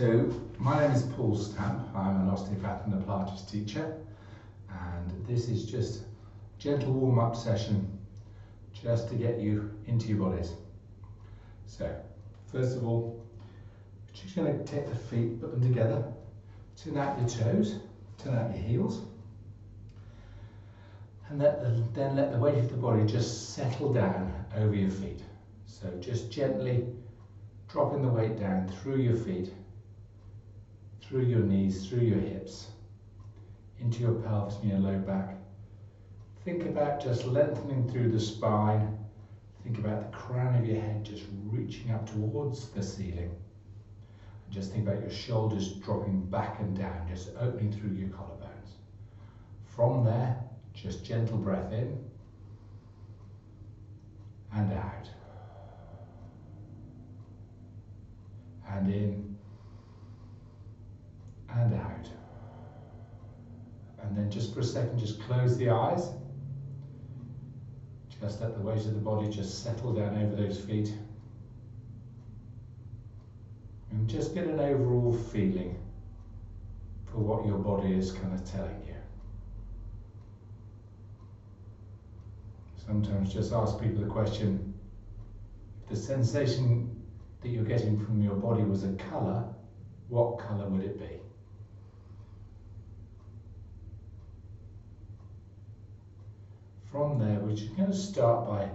So my name is Paul Stamp. I'm an osteopath and a Pilates teacher, and this is just a gentle warm-up session just to get you into your bodies. So first of all, we're just going to take the feet, put them together, turn out your toes, turn out your heels, and then let the weight of the body just settle down over your feet. So just gently dropping the weight down through your feet, through your knees, through your hips, into your pelvis and your low back. Think about just lengthening through the spine. Think about the crown of your head just reaching up towards the ceiling. And just think about your shoulders dropping back and down, just opening through your collarbones. From there, just gentle breath in and out. And in and out. And then just for a second, just close the eyes. Just let the weight of the body just settle down over those feet. And just get an overall feeling for what your body is kind of telling you. Sometimes just ask people the question, if the sensation that you're getting from your body was a colour, what colour would it be? From there, we're just going to start by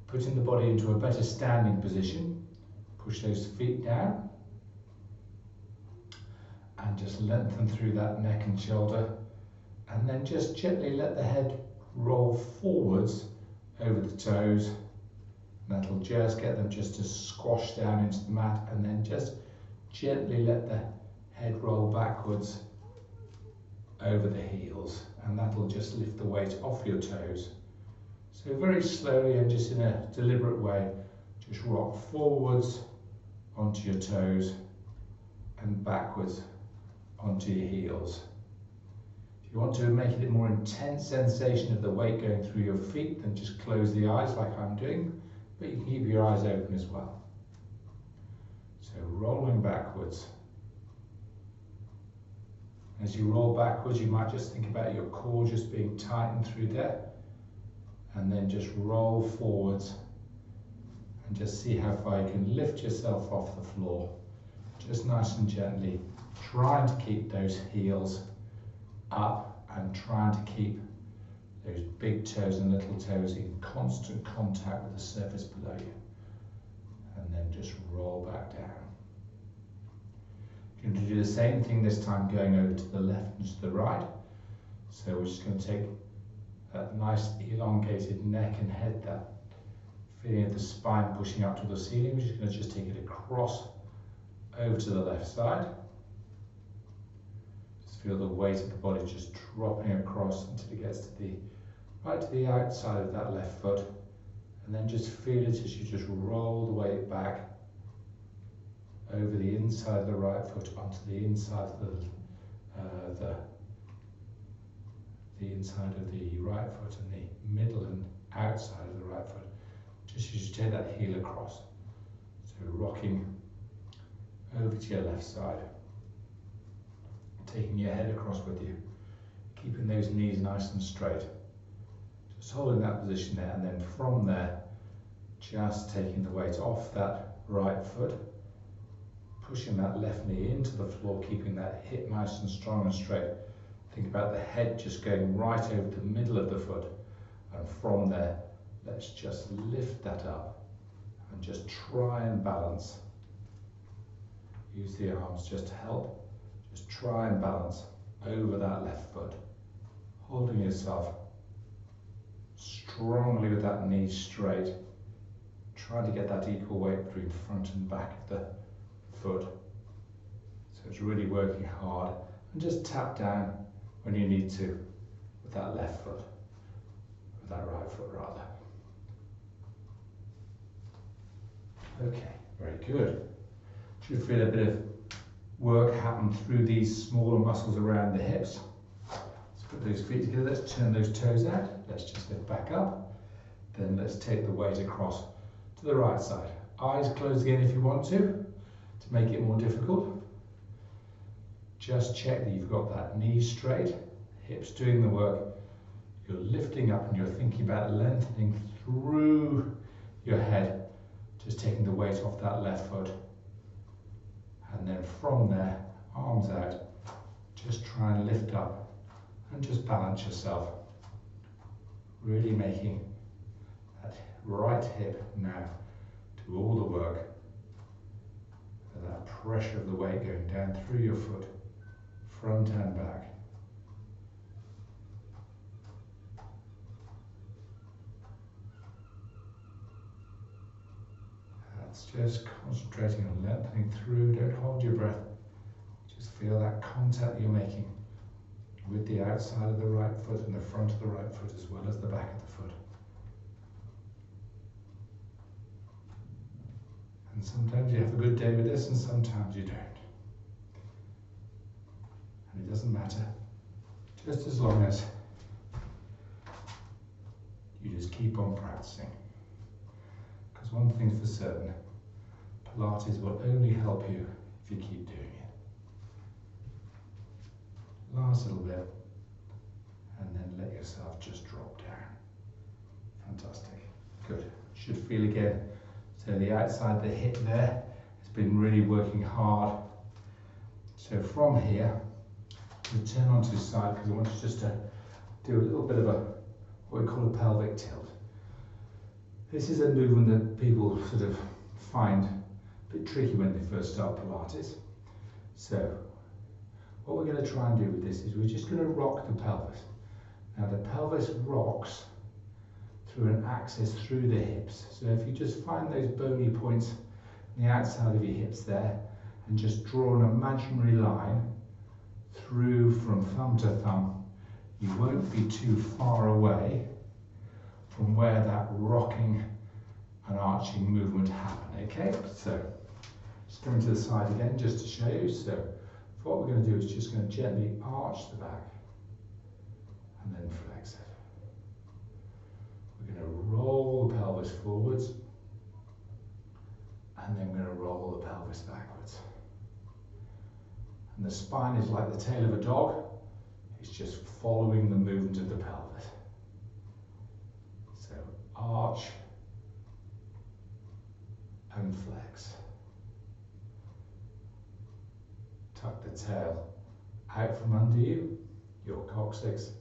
putting the body into a better standing position. Push those feet down and just lengthen through that neck and shoulder, and then just gently let the head roll forwards over the toes. That'll just get them just to squash down into the mat, and then just gently let the head roll backwards over the heels, and that'll just lift the weight off your toes. So very slowly and just in a deliberate way, just rock forwards onto your toes and backwards onto your heels. If you want to make it a more intense sensation of the weight going through your feet, then just close the eyes like I'm doing, but you can keep your eyes open as well. So rolling backwards. As you roll backwards, you might just think about your core just being tightened through there, and then just roll forwards and just see how far you can lift yourself off the floor, just nice and gently, trying to keep those heels up and trying to keep those big toes and little toes in constant contact with the surface below you, and then just roll back down. You're going to do the same thing this time, going over to the left and to the right. So we're just going to take that nice elongated neck and head, that feeling of the spine pushing up to the ceiling. We're just going to just take it across over to the left side. Just feel the weight of the body just dropping across until it gets to the right to the outside of that left foot, and then just feel it as you just roll the weight back over the inside of the right foot onto the inside of the inside of the right foot and the middle and outside of the right foot. Just as you take that heel across. So rocking over to your left side, taking your head across with you, keeping those knees nice and straight. Just holding that position there, and then from there, just taking the weight off that right foot, pushing that left knee into the floor, keeping that hip nice and strong and straight. Think about the head just going right over the middle of the foot, and from there, let's just lift that up and just try and balance. Use the arms just to help. Just try and balance over that left foot, holding yourself strongly with that knee straight, trying to get that equal weight between front and back of the foot. So it's really working hard, and just tap down when you need to with that left foot, with that right foot rather. Okay, very good. Should feel a bit of work happen through these smaller muscles around the hips. Let's put those feet together, let's turn those toes out, let's just lift back up, then let's take the weight across to the right side. Eyes closed again if you want to make it more difficult. Just check that you've got that knee straight, hips doing the work. You're lifting up and you're thinking about lengthening through your head, just taking the weight off that left foot. And then from there, arms out, just try and lift up and just balance yourself. Really making that right hip now do all the work. For that pressure of the weight going down through your foot, front and back. That's just concentrating on lengthening through. Don't hold your breath. Just feel that contact that you're making with the outside of the right foot and the front of the right foot as well as the back of the foot. And sometimes you have a good day with this and sometimes you don't. And it doesn't matter, just as long as you just keep on practicing. Because one thing's for certain, Pilates will only help you if you keep doing it. Last little bit, and then let yourself just drop down. Fantastic. Good. Should feel again. So the outside of the hip there has been really working hard. So from here, we'll turn onto the side because I want you just to do a little bit of what we call a pelvic tilt. This is a movement that people sort of find a bit tricky when they first start Pilates. So what we're going to try and do with this is we're just going to rock the pelvis. Now the pelvis rocks through an axis through the hips. So if you just find those bony points on the outside of your hips there and just draw an imaginary line through from thumb to thumb, you won't be too far away from where that rocking and arching movement happen, okay? So just coming to the side again just to show you. So what we're going to do is just going to gently arch the back and then flex it. We're going to roll the pelvis forwards and then we're going to roll the pelvis backwards. And the spine is like the tail of a dog. It's just following the movement of the pelvis. So arch and flex. Tuck the tail out from under you, your coccyx,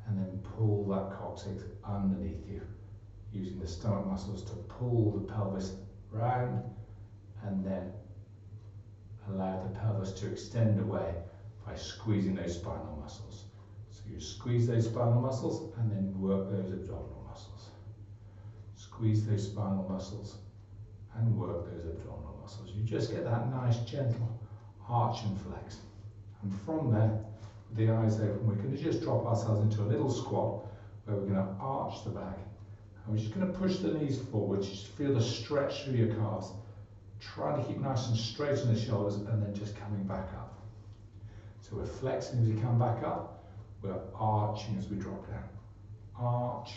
and then pull that coccyx underneath you, using the stomach muscles to pull the pelvis round and then allow the pelvis to extend away by squeezing those spinal muscles. So you squeeze those spinal muscles and then work those abdominal muscles. Squeeze those spinal muscles and work those abdominal muscles. You just get that nice gentle arch and flex. And from there, with the eyes open, we're going to just drop ourselves into a little squat where we're going to arch the back. And we're just going to push the knees forward. Just feel the stretch through your calves. Try to keep nice and straight in the shoulders and then just coming back up. So we're flexing as we come back up. We're arching as we drop down. Arch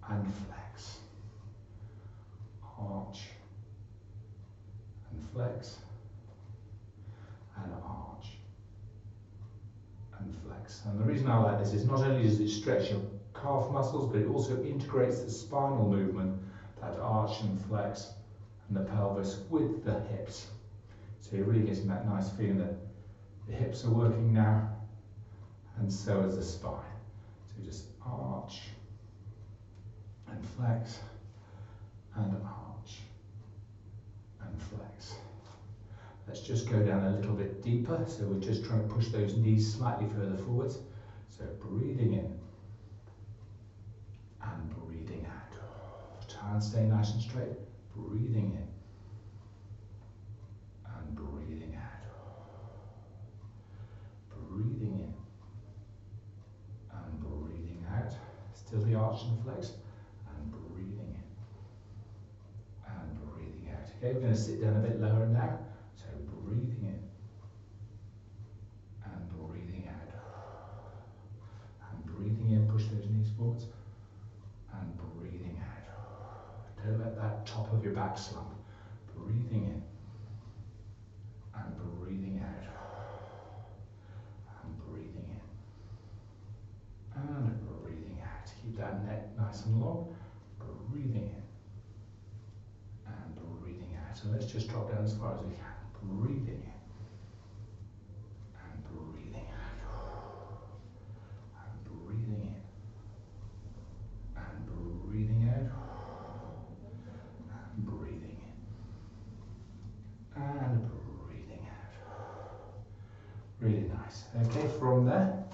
and flex. Arch and flex. And arch and flex. And the reason I like this is not only does it stretch your calf muscles, but it also integrates the spinal movement, that arch and flex, and the pelvis with the hips. So you're really getting that nice feeling that the hips are working now, and so is the spine. So just arch and flex, and arch and flex. Let's just go down a little bit deeper. So we're just trying to push those knees slightly further forwards. So breathing in and breathing out. Try and stay nice and straight. Breathing in and breathing out. Breathing in and breathing out. Still the arch and flex. And breathing in and breathing out. Okay, we're going to sit down a bit lower now. So breathing in and breathing out. And breathing in, push those knees forwards. And breathing out. Don't let that top of your back slump. Breathing in and breathing out. nice and long, breathing in and breathing out. So let's just drop down as far as we can, breathing in and breathing out, and breathing in and breathing out, and breathing in and breathing out. Really nice. Okay, from there,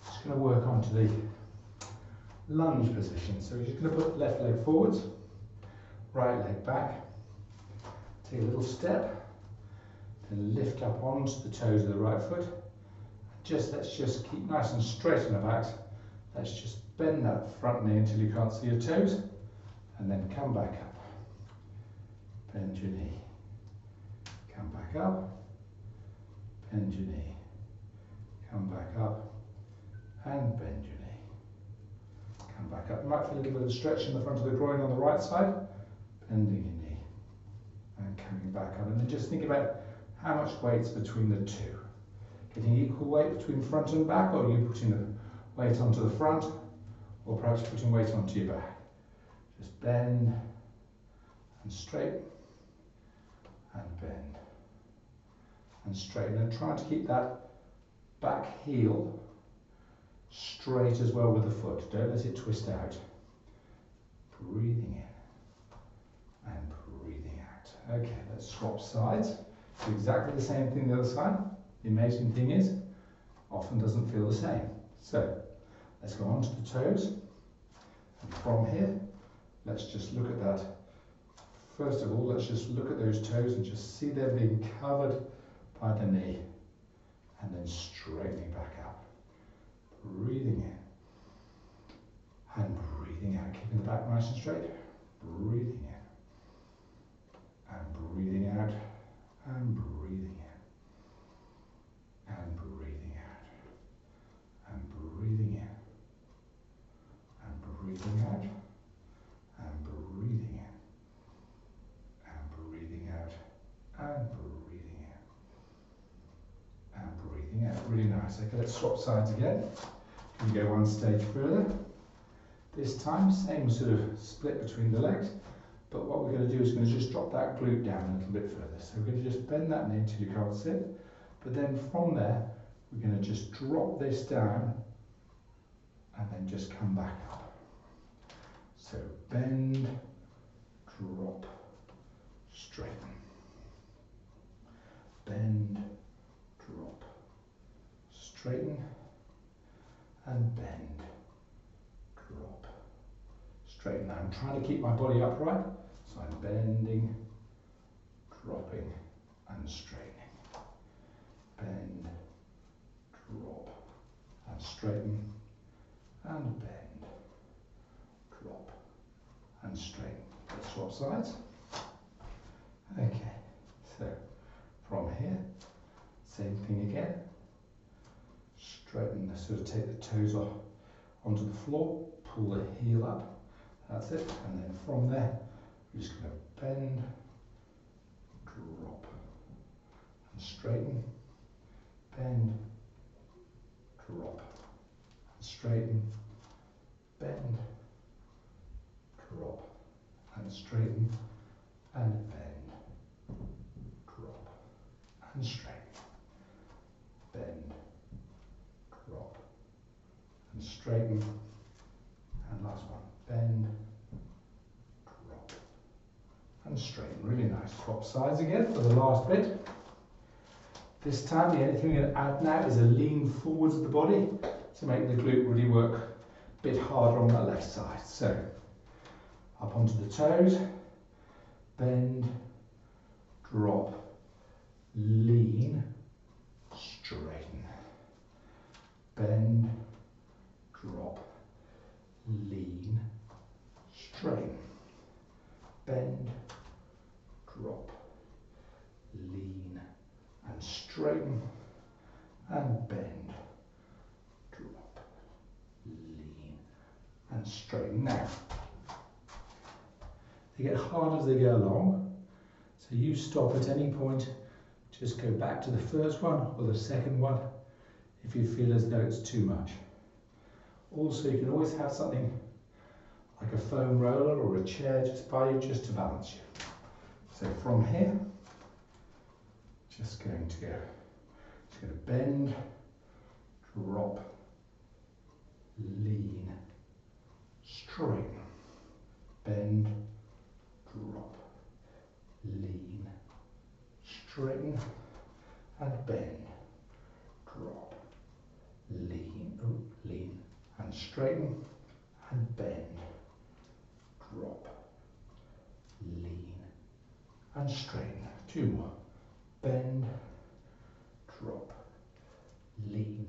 just going to work onto the lunge position. So we're just going to put left leg forwards, right leg back, take a little step, then lift up onto the toes of the right foot. Let's just keep nice and straight on the backs. Let's just bend that front knee until you can't see your toes, and then come back up. Bend your knee, come back up, bend your knee, come back up, and bend your knee. Come back up. You might feel a little bit of stretch in the front of the groin on the right side. Bending your knee and coming back up. And then just think about how much weight's between the two. Getting equal weight between front and back, or are you putting the weight onto the front, or perhaps putting weight onto your back. Just bend and straight and bend and straighten. And try to keep that back heel straight as well with the foot. Don't let it twist out. Breathing in and breathing out. Okay, let's swap sides. Do exactly the same thing the other side. The amazing thing is, often doesn't feel the same. So, let's go onto the toes. And from here, let's just look at that. First of all, let's just look at those toes and just see them being covered by the knee. And then straightening back up. Breathing in and breathing out, keeping the back nice and straight. Breathing in and breathing out and breathing in and breathing out and breathing in and breathing out and breathing in and breathing out and breathing in and breathing out. Really nice. Okay, let's swap sides again. We go one stage further. This time, same sort of split between the legs, but what we're going to do is going to just drop that glute down a little bit further. So we're going to just bend that knee until you can't sit, but then from there, we're going to just drop this down and then just come back up. So bend, drop, straighten. Bend, drop, straighten, and bend, drop, straighten. Now I'm trying to keep my body upright, so I'm bending, dropping, and straightening. Bend, drop, and straighten, and bend, drop, and straighten. Let's swap sides. Okay, so from here, same thing again. Straighten, sort of take the toes off onto the floor, pull the heel up, that's it, and then from there, we're just going to bend, drop, and straighten, bend, drop, and straighten, bend, drop, and straighten, and bend, drop, and straighten, bend, drop, and straighten, and last one, bend, drop, and straighten. Really nice. Swap sides again for the last bit. This time, the only thing we're going to add now is a lean forwards of the body to make the glute really work a bit harder on that left side. So, up onto the toes, bend, drop, lean, straighten. Bend, drop, lean, straighten. Bend, drop, lean, and straighten, and bend, drop, lean, and straighten. Now, they get hard as they go along, so you stop at any point, just go back to the first one or the second one if you feel as though it's too much. Also, you can always have something like a foam roller or a chair just by you, just to balance you. So from here, just going to bend, drop, lean, straighten, bend, drop, lean, straighten, and bend, drop, lean, and straighten, and bend, drop, lean, and straighten. Two more. Bend, drop, lean,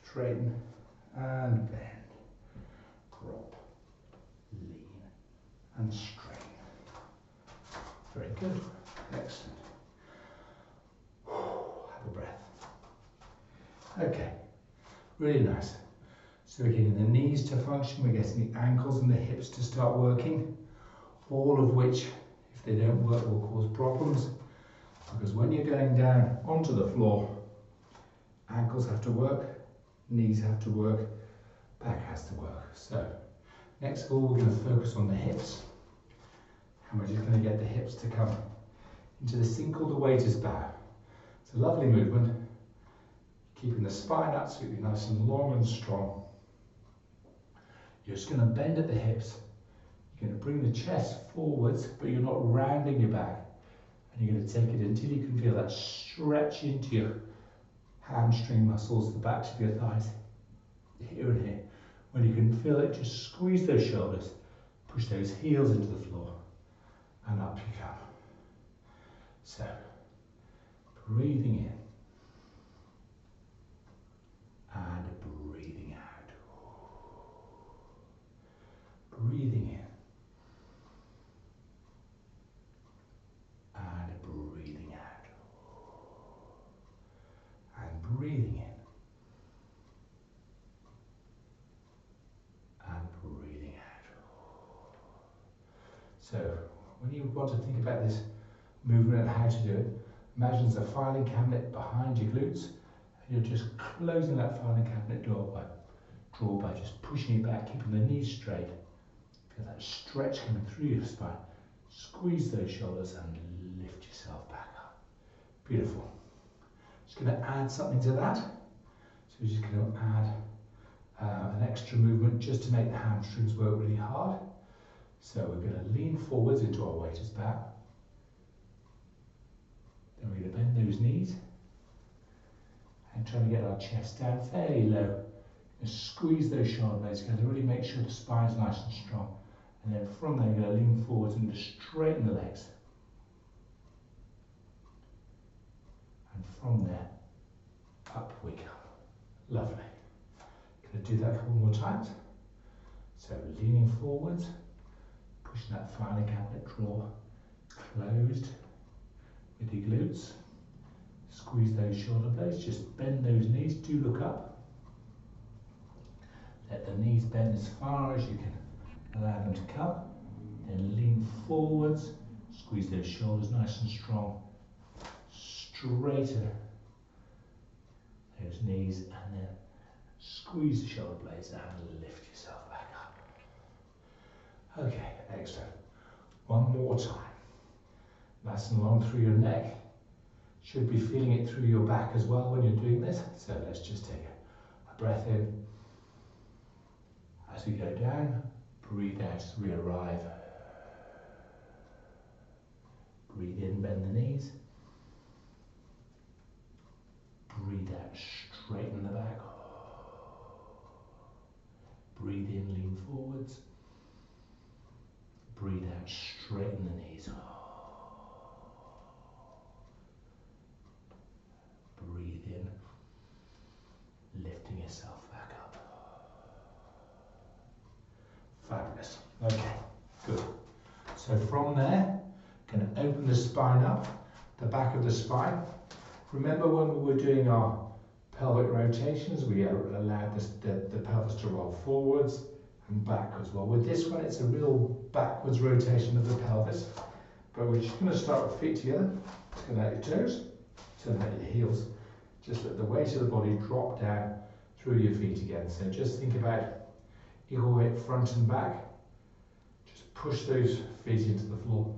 straighten, and bend, drop, lean, and straighten. Very good. Excellent. Have a breath. Okay. Really nice. So we're getting the knees to function, we're getting the ankles and the hips to start working, all of which, if they don't work, will cause problems. Because when you're going down onto the floor, ankles have to work, knees have to work, back has to work. So next of all, we're going to focus on the hips. And we're just going to get the hips to come into this thing called the waiter's bow. It's a lovely movement, keeping the spine absolutely nice and long and strong. You're just going to bend at the hips. You're going to bring the chest forwards, but you're not rounding your back. And you're going to take it until you can feel that stretch into your hamstring muscles, the backs of your thighs, here and here. When you can feel it, just squeeze those shoulders, push those heels into the floor, and up you come. So, breathing in, and breathing out. Breathing in, and breathing out, and breathing in, and breathing out. So when you want to think about this movement and how to do it, imagine there's a filing cabinet behind your glutes, and you're just closing that filing cabinet drawer by just pushing it back, keeping the knees straight. Feel that stretch coming through your spine. Squeeze those shoulders and lift yourself back up. Beautiful. Just going to add something to that. So we're just going to add an extra movement just to make the hamstrings work really hard. So we're going to lean forwards into our waiter's bow. Then we're going to bend those knees and try to get our chest down fairly low. And squeeze those shoulder blades together, really make sure the spine's nice and strong. And then from there, you're going to lean forwards and just straighten the legs. And from there, up we come. Lovely. Going to do that a couple more times. So leaning forwards, pushing that filing cabinet drawer closed with your glutes. Squeeze those shoulder blades, just bend those knees, do look up. Let the knees bend as far as you can allow them to come. Then lean forwards, squeeze those shoulders nice and strong. Straighten those knees and then squeeze the shoulder blades and lift yourself back up. Okay, excellent. One more time. Nice and long through your neck. Should be feeling it through your back as well when you're doing this. So let's just take a breath in. As we go down, breathe out as we arrive. Breathe in, bend the knees. Breathe out, straighten the back. Breathe in, lean forwards. Breathe out, straighten the knees. Breathe in, lifting yourself back up. Fabulous. Okay, good. So from there, going to open the spine up, the back of the spine. Remember when we were doing our pelvic rotations, we allowed the pelvis to roll forwards and backwards. Well, with this one, it's a real backwards rotation of the pelvis. But we're just going to start with feet together. Turn out your toes, turn out your heels. Just let the weight of the body drop down through your feet again. So just think about equal weight front and back. push those feet into the floor.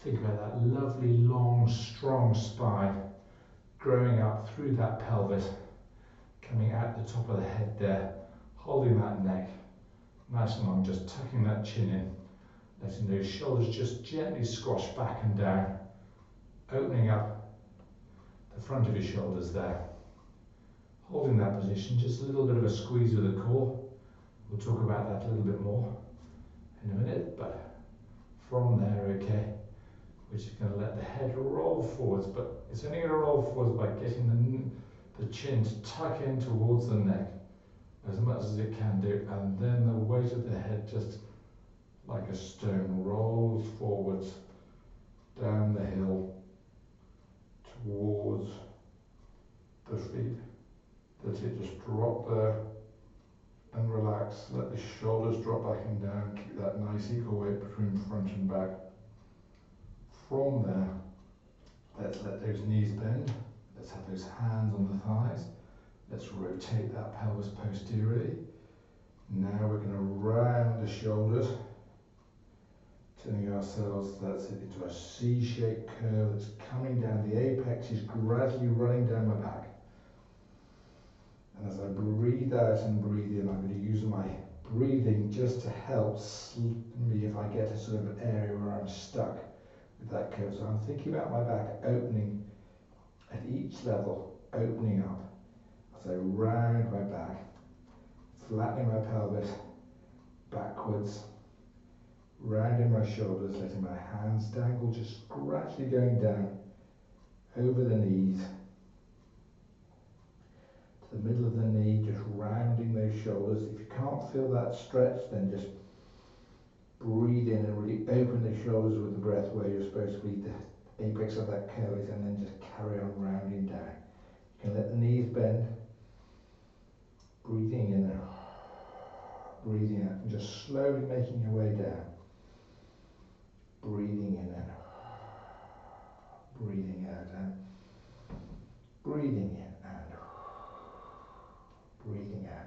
Think about that lovely, long, strong spine growing up through that pelvis, coming out the top of the head there, holding that neck nice and long, just tucking that chin in, letting those shoulders just gently squash back and down, opening up the front of your shoulders there. Holding that position, just a little bit of a squeeze of the core. We'll talk about that a little bit more in a minute, but from there, okay, we're just going to let the head roll forwards, but it's only going to roll forwards by getting the chin to tuck in towards the neck as much as it can do, and then the weight of the head just like a stone rolls forwards down the hill towards the feet. Let it just drop there and relax. Let the shoulders drop back and down. Keep that nice equal weight between front and back. From there, let's let those knees bend. Let's have those hands on the thighs. Let's rotate that pelvis posteriorly. Now we're going to round the shoulders, turning ourselves, that's it, into a C-shaped curve that's coming down. The apex is gradually running down my back. And as I breathe out and breathe in, I'm going to use my breathing just to help me if I get a sort of an area where I'm stuck with that curve. So I'm thinking about my back opening at each level, opening up. As I round my back, flattening my pelvis backwards, rounding my shoulders, letting my hands dangle, just gradually going down over the knees, to the middle of the knee, just rounding those shoulders. If you can't feel that stretch, then just breathe in and really open the shoulders with the breath where you're supposed to be, the apex of that curve is, and then just carry on rounding down. You can let the knees bend, breathing in and breathing out, and just slowly making your way down. Breathing in and breathing out, and breathing in and breathing out.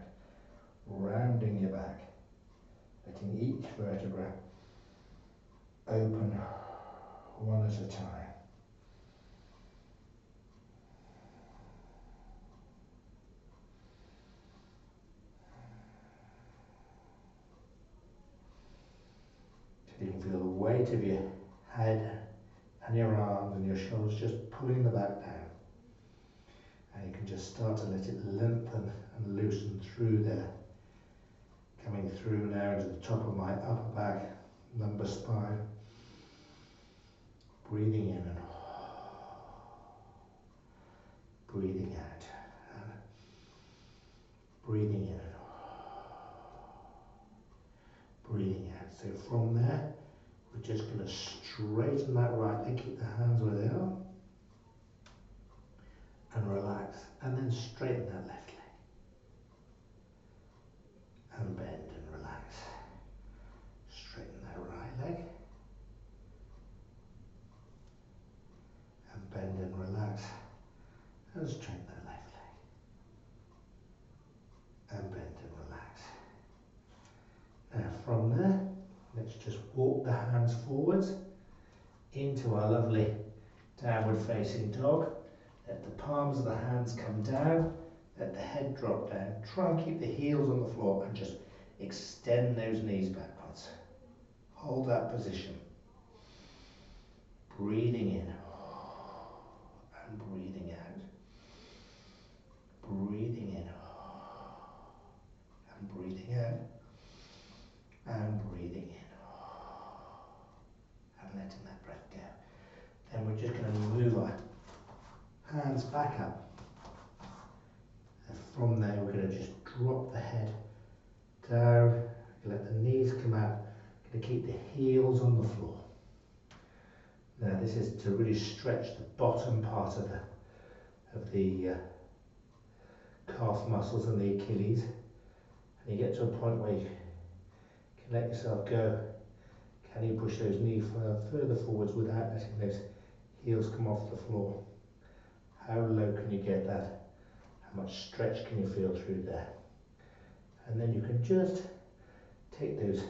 Rounding your back, letting each vertebra open one at a time. So you can feel the weight of your head and your arms and your shoulders just pulling the back down. And you can just start to let it lengthen and loosen through there. Coming through now to the top of my upper back, lumbar spine. Breathing in and breathing out. And breathing in and breathing out. So from there, we're just going to straighten that right leg, keep the hands where they are, and relax, and then straighten that left leg, and bend and relax. Straighten that right leg, and bend and relax, and straighten that left leg, and bend and relax. Now from there, let's just walk the hands forwards into our lovely downward facing dog. Let the palms of the hands come down, let the head drop down. Try and keep the heels on the floor and just extend those knees backwards. Hold that position. Breathing in and breathing out. Breathing in and breathing out. And breathing in and letting that breath go. Then we're just going to move our hands back up, and from there we're going to just drop the head down, let the knees come out, going to keep the heels on the floor. Now this is to really stretch the bottom part of the calf muscles and the Achilles, and you get to a point where you can let yourself go. Can you push those knees further forwards without letting those heels come off the floor? How low can you get that? How much stretch can you feel through there? And then you can just take those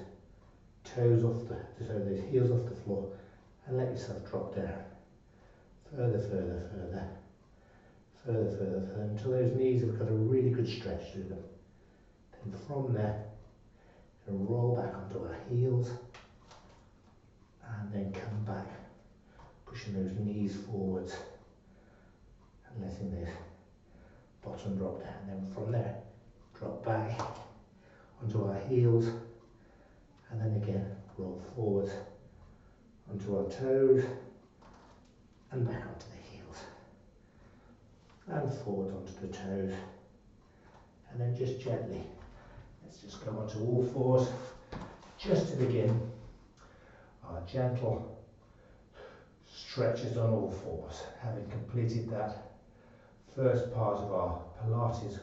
toes off the, so the heels off the floor, and let yourself drop down. Further, further, further, further, further, further, until those knees have got a really good stretch through them. Then from there, we'll roll back onto our heels, and then come back, pushing those knees forwards, and letting this bottom drop down. Then from there, drop back onto our heels, and then again, roll forwards onto our toes, and back onto the heels, and forward onto the toes, and then just gently, let's just go onto all fours, just to begin our gentle stretches on all fours, having completed that first part of our Pilates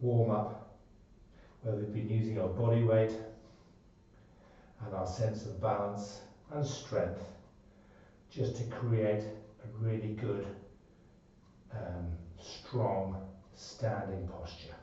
warm-up, where we've been using our body weight and our sense of balance and strength just to create a really good, strong standing posture.